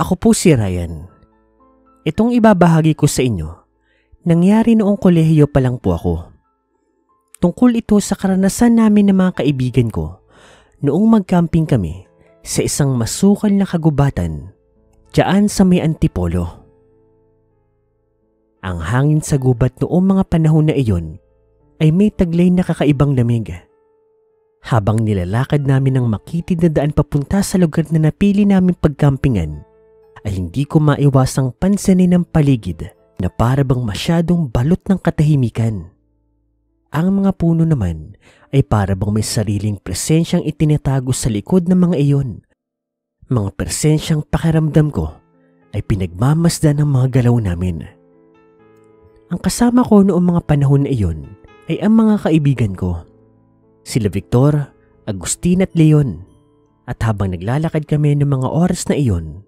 Ako po si Ryan. Itong ibabahagi ko sa inyo, nangyari noong kolehiyo pa lang po ako. Tungkol ito sa karanasan namin ng mga kaibigan ko noong mag-camping kami sa isang masukal na kagubatan diyan sa may Antipolo. Ang hangin sa gubat noong mga panahon na iyon ay may taglay na kakaibang lamig. Habang nilalakad namin ang makitid na daan papunta sa lugar na napili namin pagkampingan, ay hindi ko maiwasang pansinin ang paligid na para bang masyadong balot ng katahimikan. Ang mga puno naman ay para bang may sariling presensyang itinatago sa likod ng mga iyon. Mga presensyang pakiramdam ko ay pinagmamasdan ng mga galaw namin. Ang kasama ko noong mga panahon na iyon ay ang mga kaibigan ko. Sila Victor, Agustin at Leon. At habang naglalakad kami ng mga oras na iyon,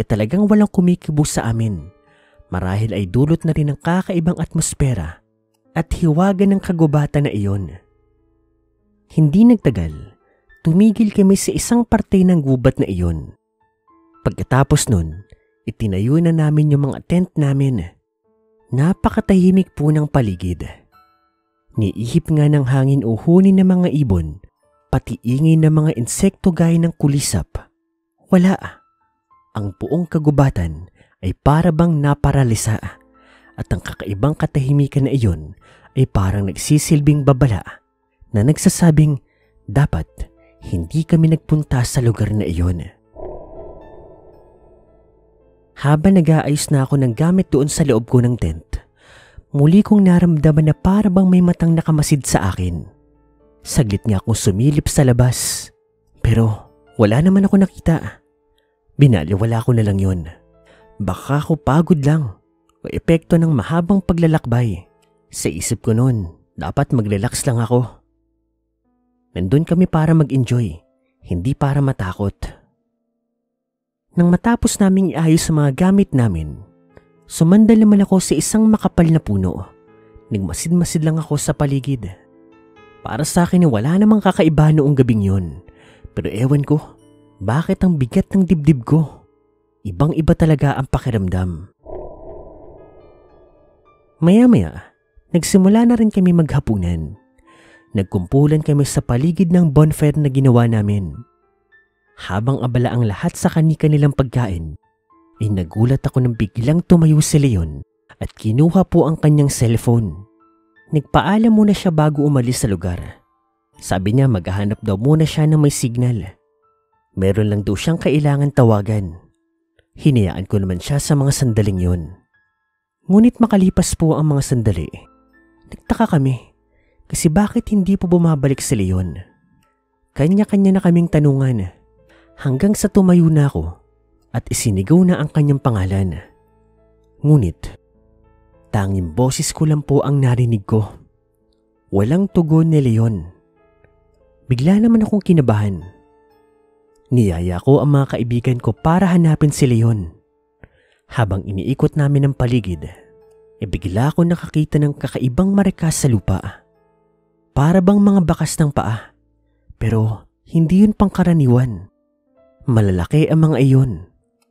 talagang walang kumikibo sa amin. Marahil ay dulot na rin ng kakaibang atmosfera at hiwaga ng kagubatan na iyon. Hindi nagtagal, tumigil kami sa isang parte ng gubat na iyon. Pagkatapos nun, itinayo na namin yung mga tent namin. Napakatahimik po ng paligid. Niihip nga ng hangin o huni ng mga ibon, pati ingay ng mga insekto gaya ng kulisap. Wala. Ang buong kagubatan ay para bang naparalisa at ang kakaibang katahimikan na iyon ay parang nagsisilbing babala na nagsasabing dapat hindi kami nagpunta sa lugar na iyon. Habang nag-aayos na ako ng gamit doon sa loob ko ng tent, muli kong naramdaman na para bang may matang nakamasid sa akin. Saglit nga akong sumilip sa labas, pero wala naman ako nakita. Binaliwala ko na lang yon. Baka ako pagod lang o epekto ng mahabang paglalakbay. Sa isip ko noon, dapat mag-relax lang ako. Nandun kami para mag-enjoy, hindi para matakot. Nang matapos naming iayos sa mga gamit namin, sumandal naman ako sa isang makapal na puno. Nagmasid-masid lang ako sa paligid. Para sa akin wala namang kakaiba noong gabing yon. Pero ewan ko, bakit ang bigat ng dibdib ko? Ibang-iba talaga ang pakiramdam. Maya-maya, nagsimula na rin kami maghapunan. Nagkumpulan kami sa paligid ng bonfire na ginawa namin. Habang abala ang lahat sa kani-kanilang pagkain, ay nagulat ako nang biglang tumayo si Leon at kinuha po ang kanyang cellphone. Nagpaalam muna siya bago umalis sa lugar. Sabi niya maghahanap daw muna siya ng may signal. Meron lang daw siyang kailangan tawagan. Hinayaan ko naman siya sa mga sandaling yon. Ngunit makalipas po ang mga sandali, nagtaka kami kasi bakit hindi po bumabalik si Leon. Kanya-kanya na kaming tanungan hanggang sa tumayo na ako at isinigaw na ang kanyang pangalan. Ngunit, tanging boses ko lang po ang narinig ko. Walang tugon ni Leon. Bigla naman akong kinabahan. Niyaya ko ang mga kaibigan ko para hanapin si Leon. Habang iniikot namin ang paligid, bigla ako nakakita ng kakaibang marikas sa lupa. Para bang mga bakas ng paa. Pero hindi yun pangkaraniwan. Malalaki ang mga iyon.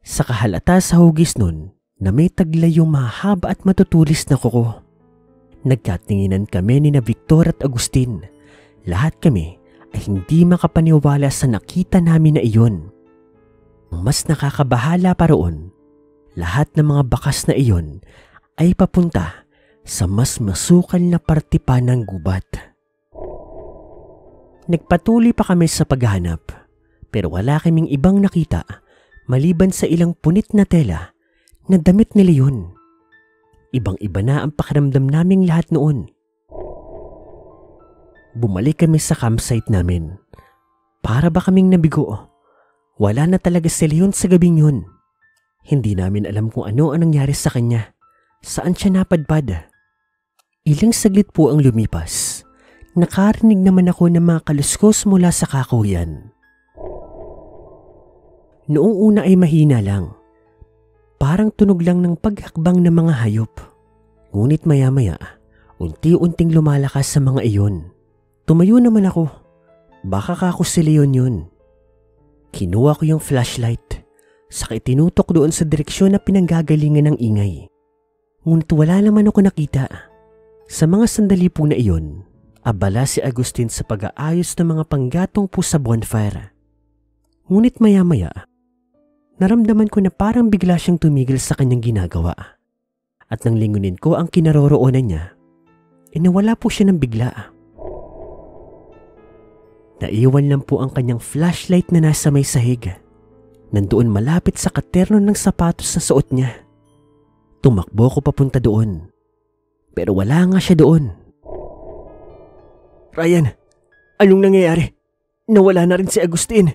Sa kahalata sa hugis nun na may taglay yung mahaba at matutulis na kuko. Nagkatinginan kami ni na Victor at Agustin. Lahat kami ay hindi makapaniwala sa nakita namin na iyon. Mas nakakabahala pa roon, lahat ng mga bakas na iyon ay papunta sa mas masukal na parte pa ng gubat. Nagpatuloy pa kami sa paghahanap, pero wala kaming ibang nakita maliban sa ilang punit na tela na damit ni Leon. Ibang-iba na ang pakiramdam naming lahat noon. Bumalik kami sa campsite namin. Para ba kaming nabigo? Wala na talaga si Leon sa gabing yun. Hindi namin alam kung ano ang nangyari sa kanya. Saan siya napadpad? Ilang saglit po ang lumipas. Nakarinig naman ako ng mga kaluskos mula sa kakahuyan. Noong una ay mahina lang. Parang tunog lang ng paghakbang ng mga hayop. Ngunit maya-maya, unti-unting lumalakas sa mga iyon. Tumayo naman ako. Baka kako si Leon yun. Kinuha ko yung flashlight. saka itinutok doon sa direksyon na pinanggagalingan ng ingay. Ngunit wala naman ako nakita. Sa mga sandali po na iyon, abala si Agustin sa pag-aayos ng mga panggatong po sa bonfire. Ngunit maya-maya, naramdaman ko na parang bigla siyang tumigil sa kanyang ginagawa. At nang lingunin ko ang kinaroroonan niya, nawala po siya ng bigla. Naiwan lang po ang kanyang flashlight na nasa may sahig. Nandoon malapit sa katerno ng sapatos na suot niya. Tumakbo ko papunta doon. Pero wala nga siya doon. Ryan, anong nangyayari? Nawala na rin si Agustin.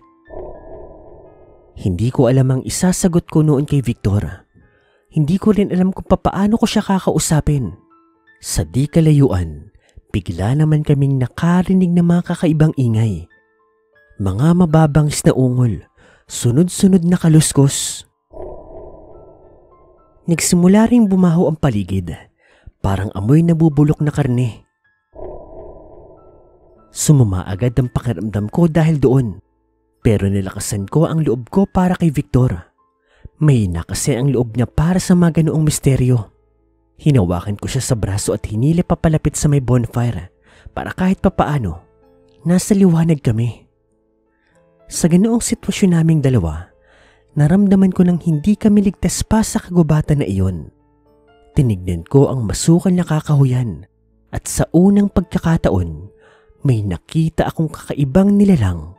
Hindi ko alam ang isasagot ko noon kay Victor. Hindi ko rin alam kung paano ko siya kakausapin. Sa di kalayuan, bigla naman kaming nakarinig ng mga kakaibang ingay. Mga mababangis na ungol, sunod-sunod na kaluskos. Nagsimula ring bumaho ang paligid, parang amoy nabubulok na karne. Sumama agad ang pakiramdam ko dahil doon, pero nilakasan ko ang loob ko para kay Victor. Mahina kasi ang loob niya para sa mga ganoong misteryo. Hinawakan ko siya sa braso at hinila papalapit sa may bonfire para kahit papaano, nasa liwanag kami. Sa ganoong sitwasyon naming dalawa, naramdaman ko nang hindi kami ligtas pa sa kagubatan na iyon. Tinignan ko ang masukal na kakahuyan at sa unang pagkakataon, may nakita akong kakaibang nilalang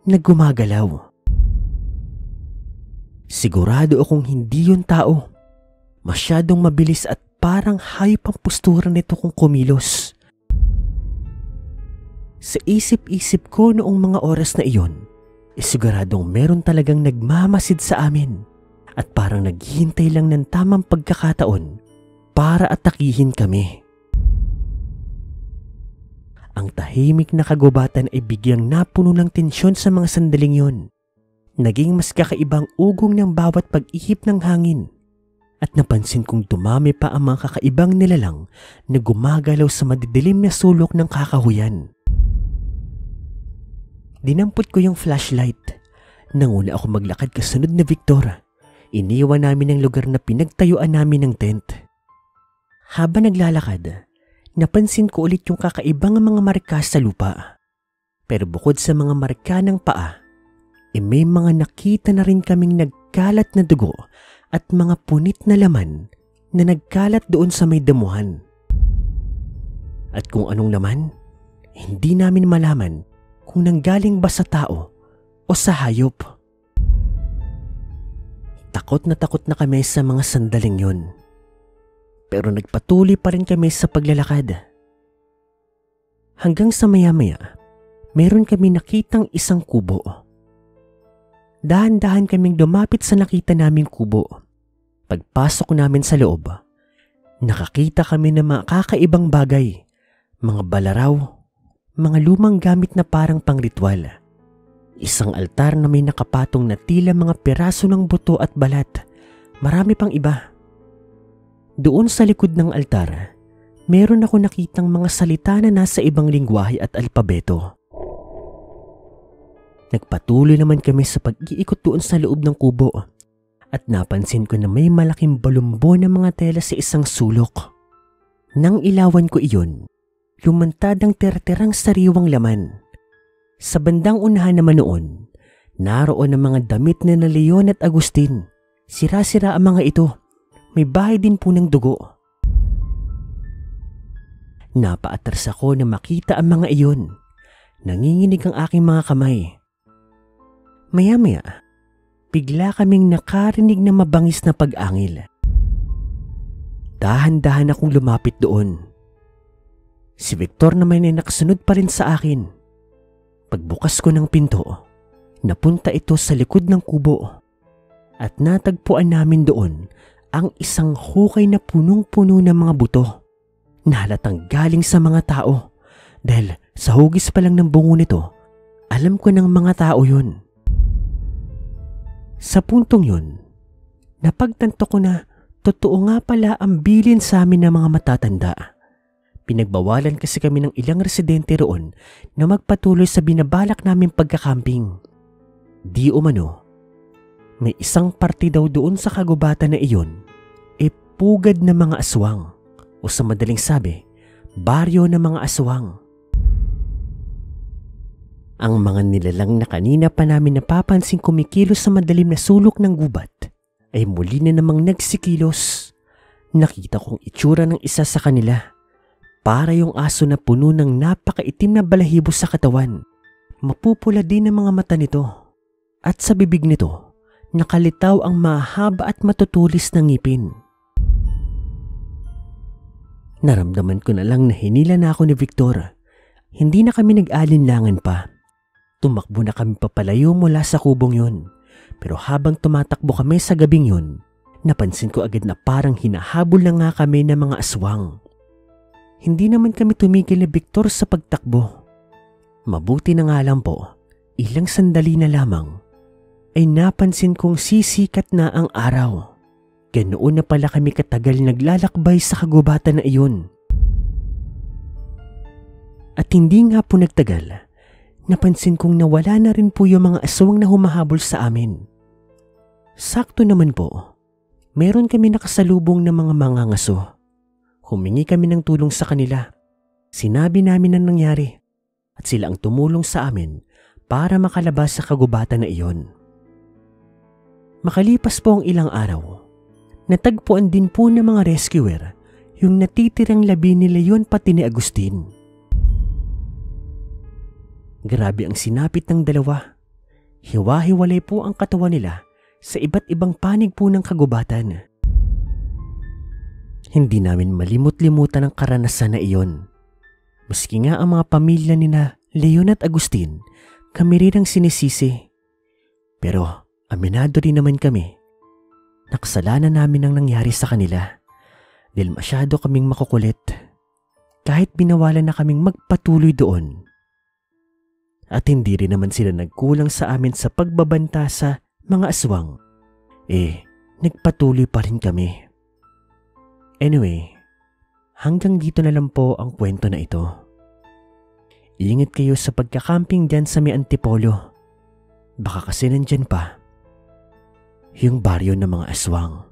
na gumagalaw. Sigurado akong hindi yun tao. Masyadong mabilis at parang hayop ang postura nito kung kumilos. Sa isip-isip ko noong mga oras na iyon, siguradong meron talagang nagmamasid sa amin at parang naghihintay lang ng tamang pagkakataon para atakihin kami. Ang tahimik na kagubatan ay bigyang napuno ng tensyon sa mga sandaling yon. Naging mas kakaibang ugong ng bawat pag-ihip ng hangin at napansin kong dumami pa ang mga kakaibang nilalang na gumagalaw sa madidilim na sulok ng kakahuyan. Dinampot ko yung flashlight. Nanguna ako maglakad kasunod na Victor. Iniwan namin ang lugar na pinagtayuan namin ng tent. Habang naglalakad, napansin ko ulit yung kakaibang mga marka sa lupa. Pero bukod sa mga marka ng paa, may mga nakita na rin kaming nagkalat na dugo at mga punit na laman na nagkalat doon sa may damuhan. At kung anong laman, hindi namin malaman kung nanggaling ba sa tao o sa hayop. Takot na kami sa mga sandaling yun. Pero nagpatuloy pa rin kami sa paglalakad. Hanggang sa maya-maya, meron kami nakitang isang kubo. Dahan-dahan kaming lumapit sa nakita naming kubo. Pagpasok namin sa loob, nakakita kami ng mga kakaibang bagay, mga balaraw, mga lumang gamit na parang pangritual. Isang altar na may nakapatong na tila mga piraso ng buto at balat. Marami pang iba. Doon sa likod ng altar, meron ako nakitang mga salita na nasa ibang lingwahe at alpabeto. Nagpatuloy naman kami sa pag-iikot doon sa loob ng kubo at napansin ko na may malaking balumbo ng mga tela sa isang sulok. Nang ilawan ko iyon, lumantad ang terterang sariwang laman. Sa bandang unahan naman noon, naroon ang mga damit na Leon at Agustin. Sira-sira ang mga ito. May bahay din po ng dugo. Napaatras ako na makita ang mga iyon. Nanginginig ang aking mga kamay. Maya-maya, bigla kaming nakarinig na mabangis na pag-angil. Dahan-dahan akong lumapit doon. Si Victor naman ay nakasunod pa rin sa akin. Pagbukas ko ng pinto, napunta ito sa likod ng kubo at natagpuan namin doon ang isang hukay na punong-puno ng mga buto na halatang galing sa mga tao dahil sa hugis pa lang ng bungo nito, alam ko ng mga tao yun. Sa puntong yun, napagtanto ko na totoo nga pala ang bilin sa amin ng mga matatanda. Pinagbawalan kasi kami ng ilang residente roon na magpatuloy sa binabalak namin pagkakamping. Di umano, May isang parte daw doon sa kagubatan na iyon pugad na mga aswang o sa madaling sabi, baryo ng mga aswang. Ang mga nilalang na kanina pa namin napapansing kumikilos sa madilim na sulok ng gubat ay muli na namang nagsikilos. Nakita kong itsura ng isa sa kanila. Para yung aso na puno ng napakaitim na balahibo sa katawan. Mapupula din ang mga mata nito. At sa bibig nito, nakalitaw ang mahaba at matutulis na ngipin. Naramdaman ko na lang na hinila na ako ni Victor. Hindi na kami nag-alinlangan pa. Tumakbo na kami papalayo mula sa kubong yun. Pero habang tumatakbo kami sa gabing yun, napansin ko agad na parang hinahabol na nga kami ng mga aswang. Hindi naman kami tumigil ni Victor sa pagtakbo. Mabuti na nga lang po, ilang sandali na lamang, ay napansin kong sisikat na ang araw. Ganoon na pala kami katagal naglalakbay sa kagubatan na iyon. At hindi nga po nagtagal, napansin kong nawala na rin po yung mga aswang na humahabol sa amin. Sakto naman po, meron kami nakasalubong ng mga mangangaso. Humingi kami ng tulong sa kanila. Sinabi namin ang nangyari at sila ang tumulong sa amin para makalabas sa kagubatan na iyon. Makalipas po ang ilang araw, natagpuan din po ng mga rescuer yung natitirang labi ni Leon pati ni Agustin. Grabe ang sinapit ng dalawa. Hiwa-hiwalay po ang katawan nila sa iba't ibang panig po ng kagubatan. Hindi namin malimot-limutan ang karanasan na iyon. Maski nga ang mga pamilya nina Leon at Agustin, kami rin ang sinisisi. Pero aminado rin naman kami. Nakasalanan namin ang nangyari sa kanila dahil masyado kaming makukulit kahit binawalan na kaming magpatuloy doon. At hindi rin naman sila nagkulang sa amin sa pagbabanta sa mga aswang. Nagpatuloy pa rin kami. Anyway, hanggang dito na lang po ang kwento na ito. Ingat kayo sa pagkakamping dyan sa may Antipolo. Baka kasi nandyan pa yung baryo ng mga aswang.